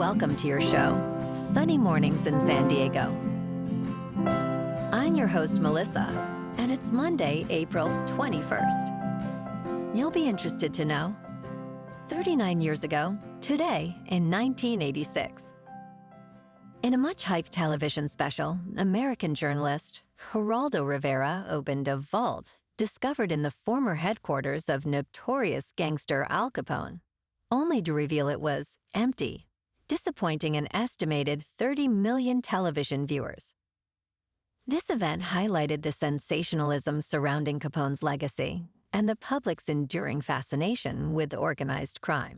welcome to your show, Sunny Mornings in San Diego. I'm your host, Melissa, and it's Monday, April 21st. You'll be interested to know, 39 years ago, today in 1986, in a much-hyped television special, American journalist Geraldo Rivera opened a vault discovered in the former headquarters of notorious gangster Al Capone, only to reveal it was empty, disappointing an estimated 30 million television viewers. This event highlighted the sensationalism surrounding Capone's legacy and the public's enduring fascination with organized crime.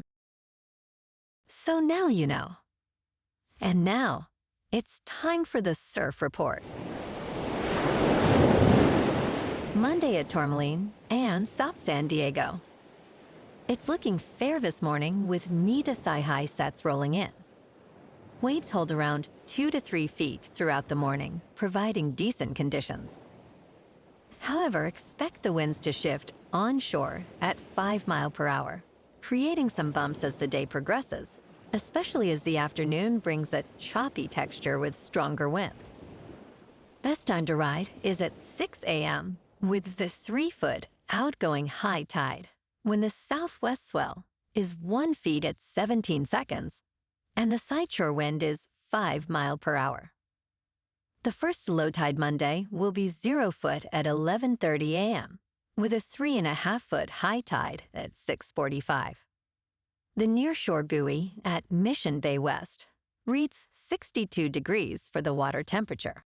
So now you know. And now, it's time for the Surf Report. Monday at Tourmaline and South San Diego. It's looking fair this morning with knee to thigh-high sets rolling in. Waves hold around 2 to 3 feet throughout the morning, providing decent conditions. However, expect the winds to shift onshore at 5 miles per hour, creating some bumps as the day progresses, especially as the afternoon brings a choppy texture with stronger winds. Best time to ride is at 6 a.m. with the 3-foot outgoing high tide, when the southwest swell is 1 foot at 17 seconds, and the sideshore wind is 5 miles per hour. The first low tide Monday will be 0 foot at 11:30 a.m., with a 3.5-foot high tide at 6:45. The nearshore buoy at Mission Bay West reads 62 degrees for the water temperature.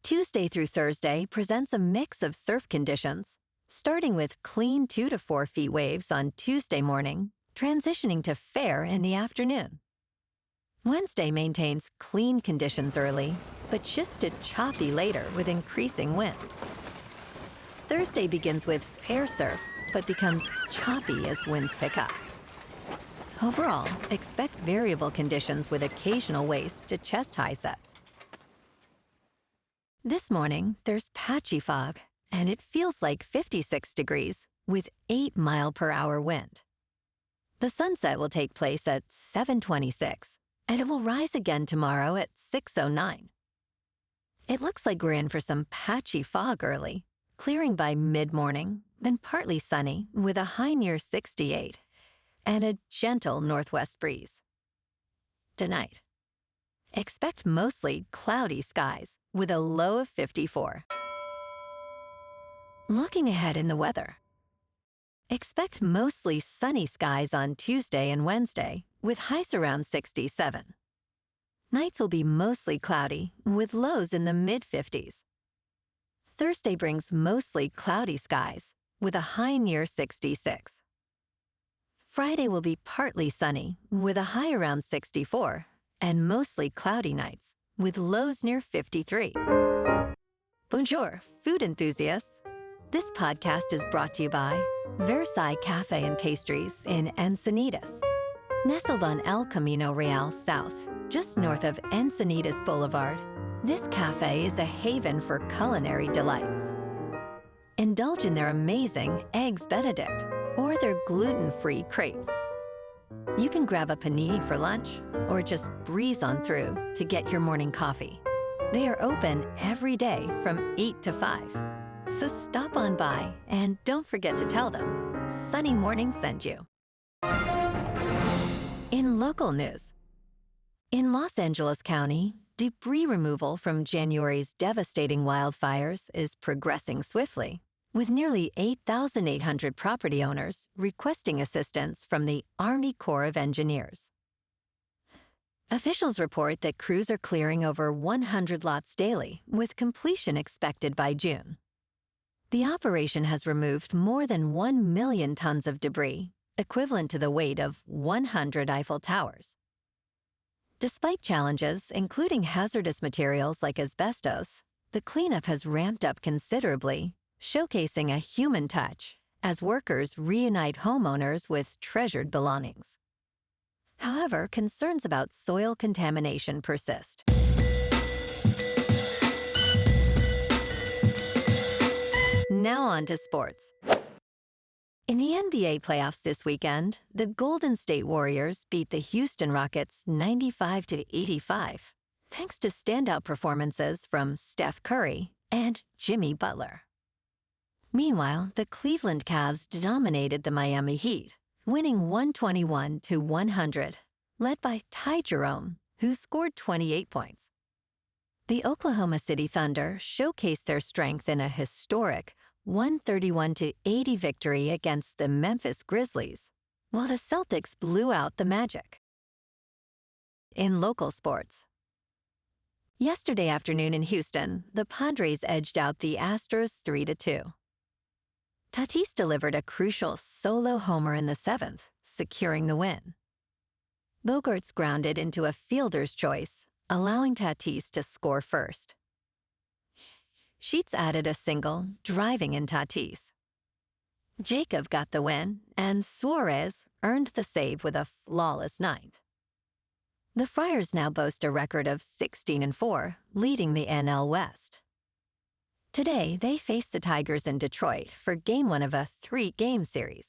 Tuesday through Thursday presents a mix of surf conditions, starting with clean 2 to 4 feet waves on Tuesday morning, transitioning to fair in the afternoon. Wednesday maintains clean conditions early, but shifts to choppy later with increasing winds. Thursday begins with fair surf, but becomes choppy as winds pick up. Overall, expect variable conditions with occasional waist to chest-high sets. This morning, there's patchy fog, and it feels like 56 degrees with 8 miles per hour wind. The sunset will take place at 7:26, and it will rise again tomorrow at 6:09. It looks like we're in for some patchy fog early, clearing by mid-morning, then partly sunny with a high near 68 and a gentle northwest breeze. Tonight, expect mostly cloudy skies with a low of 54. Looking ahead in the weather, expect mostly sunny skies on Tuesday and Wednesday with highs around 67. Nights will be mostly cloudy with lows in the mid-50s. Thursday brings mostly cloudy skies with a high near 66. Friday will be partly sunny with a high around 64 and mostly cloudy nights with lows near 53. Bonjour, food enthusiasts. This podcast is brought to you by Versailles Cafe and Pastries in Encinitas. Nestled on El Camino Real South, just north of Encinitas Boulevard, this cafe is a haven for culinary delights. Indulge in their amazing Eggs Benedict or their gluten-free crepes. You can grab a panini for lunch or just breeze on through to get your morning coffee. They are open every day from 8 to 5. So stop on by and don't forget to tell them Sunny Morning sent you. In local news, in Los Angeles County, debris removal from January's devastating wildfires is progressing swiftly, with nearly 8,800 property owners requesting assistance from the Army Corps of Engineers. Officials report that crews are clearing over 100 lots daily, with completion expected by June. The operation has removed more than 1 million tons of debris, equivalent to the weight of 100 Eiffel Towers. Despite challenges, including hazardous materials like asbestos, the cleanup has ramped up considerably, showcasing a human touch as workers reunite homeowners with treasured belongings. However, concerns about soil contamination persist. Now on to sports. In the NBA playoffs this weekend, the Golden State Warriors beat the Houston Rockets 95-85, thanks to standout performances from Steph Curry and Jimmy Butler. Meanwhile, the Cleveland Cavs dominated the Miami Heat, winning 121-100, led by Ty Jerome, who scored 28 points. The Oklahoma City Thunder showcased their strength in a historic 131-80 victory against the Memphis Grizzlies, while the Celtics blew out the Magic. In local sports, yesterday afternoon in Houston, the Padres edged out the Astros 3-2. Tatis delivered a crucial solo homer in the seventh, securing the win. Bogaerts grounded into a fielder's choice, allowing Tatis to score first. Sheets added a single, driving in Tatis. Jacob got the win, and Suarez earned the save with a flawless ninth. The Friars now boast a record of 16-4, leading the NL West. Today, they face the Tigers in Detroit for Game 1 of a 3-game series.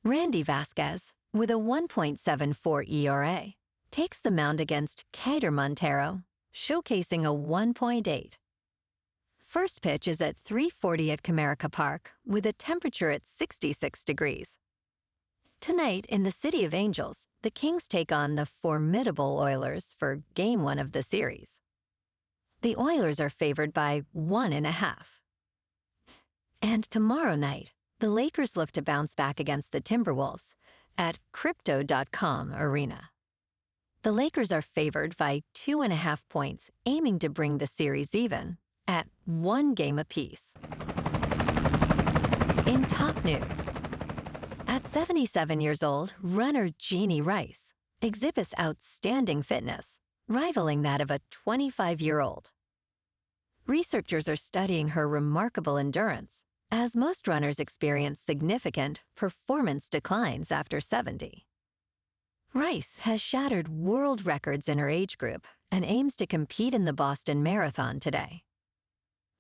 Randy Vasquez, with a 1.74 ERA, takes the mound against Keider Montero, showcasing a 1.8. First pitch is at 3:40 at Comerica Park, with a temperature at 66 degrees. Tonight, in the City of Angels, the Kings take on the formidable Oilers for Game 1 of the series. The Oilers are favored by 1.5. And tomorrow night, the Lakers look to bounce back against the Timberwolves at Crypto.com Arena. The Lakers are favored by 2.5 points, aiming to bring the series even at 1 game apiece. In top news, at 77 years old, runner Jeannie Rice exhibits outstanding fitness, rivaling that of a 25-year-old. Researchers are studying her remarkable endurance, as most runners experience significant performance declines after 70. Rice has shattered world records in her age group and aims to compete in the Boston Marathon today.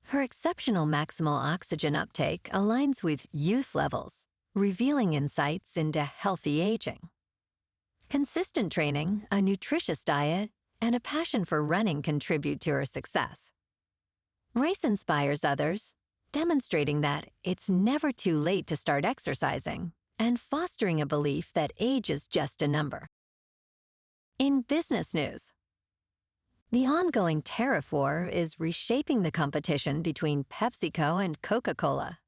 Her exceptional maximal oxygen uptake aligns with youth levels, revealing insights into healthy aging. Consistent training, a nutritious diet, and a passion for running contribute to her success. Rice inspires others, demonstrating that it's never too late to start exercising and fostering a belief that age is just a number. In business news, the ongoing tariff war is reshaping the competition between PepsiCo and Coca-Cola.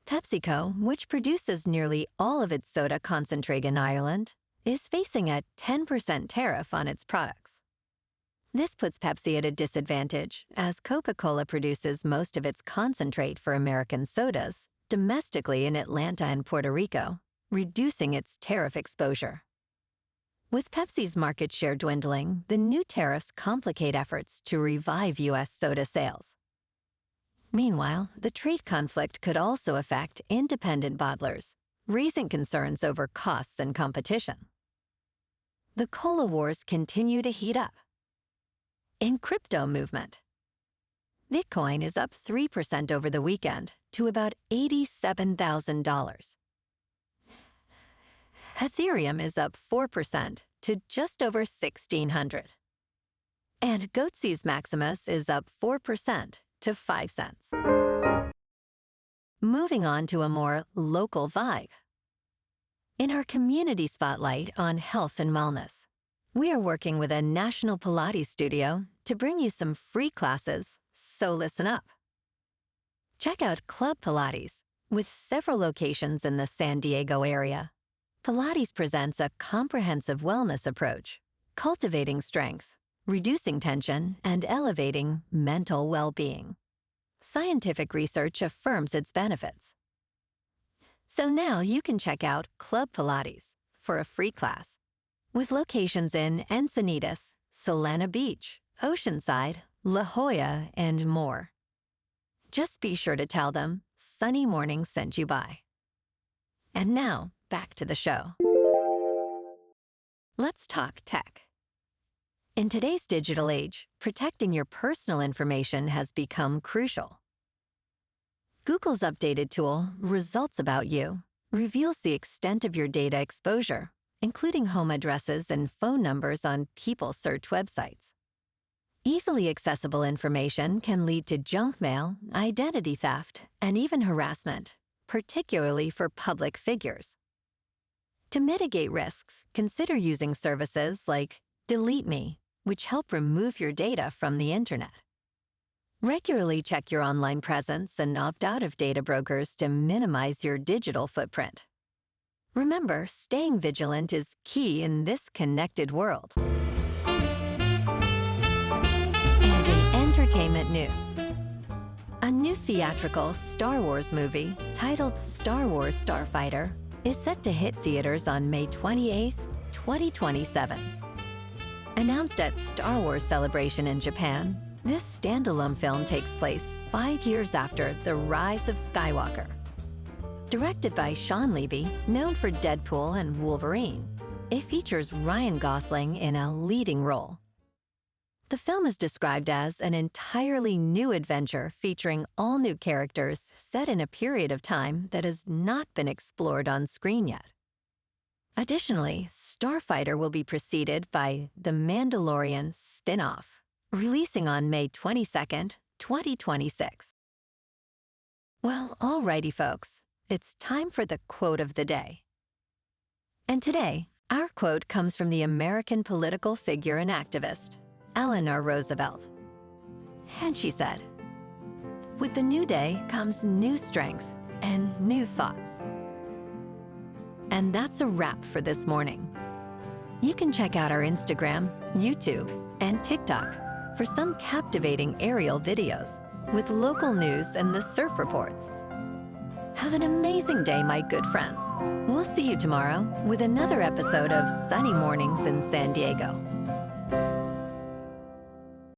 PepsiCo, which produces nearly all of its soda concentrate in Ireland, is facing a 10% tariff on its products. This puts Pepsi at a disadvantage, as Coca-Cola produces most of its concentrate for American sodas domestically in Atlanta and Puerto Rico, reducing its tariff exposure. With Pepsi's market share dwindling, the new tariffs complicate efforts to revive U.S. soda sales. Meanwhile, the trade conflict could also affect independent bottlers, raising concerns over costs and competition. The cola wars continue to heat up. In crypto movement, Bitcoin is up 3% over the weekend to about $87,000. Ethereum is up 4% to just over $1,600. And Goatse's Maximus is up 4% to 5 cents. Moving on to a more local vibe. In our community spotlight on health and wellness, we are working with a national Pilates studio to bring you some free classes, so listen up. Check out Club Pilates, with several locations in the San Diego area. Pilates presents a comprehensive wellness approach, cultivating strength, reducing tension, and elevating mental well-being. Scientific research affirms its benefits. So now you can check out Club Pilates for a free class, with locations in Encinitas, Solana Beach, Oceanside, La Jolla, and more. Just be sure to tell them Sunny Morning sent you by. And now, back to the show. Let's talk tech. In today's digital age, protecting your personal information has become crucial. Google's updated tool, Results About You, reveals the extent of your data exposure, including home addresses and phone numbers on people search websites. Easily accessible information can lead to junk mail, identity theft, and even harassment, particularly for public figures. To mitigate risks, consider using services like Delete Me, which help remove your data from the internet. Regularly check your online presence and opt out of data brokers to minimize your digital footprint. Remember, staying vigilant is key in this connected world. And in entertainment news, a new theatrical Star Wars movie titled Star Wars Starfighter is set to hit theaters on May 28, 2027. Announced at Star Wars Celebration in Japan, this standalone film takes place 5 years after The Rise of Skywalker. Directed by Shawn Levy, known for Deadpool and Wolverine, it features Ryan Gosling in a leading role. The film is described as an entirely new adventure featuring all new characters set in a period of time that has not been explored on screen yet. Additionally, Starfighter will be preceded by The Mandalorian spin-off, releasing on May 22nd, 2026. Well, alrighty folks, it's time for the quote of the day. And today, our quote comes from the American political figure and activist, Eleanor Roosevelt. And she said, "With the new day comes new strength and new thoughts." And that's a wrap for this morning. You can check out our Instagram, YouTube, and TikTok for some captivating aerial videos with local news and the surf reports. Have an amazing day, my good friends. We'll see you tomorrow with another episode of Sunny Mornings in San Diego.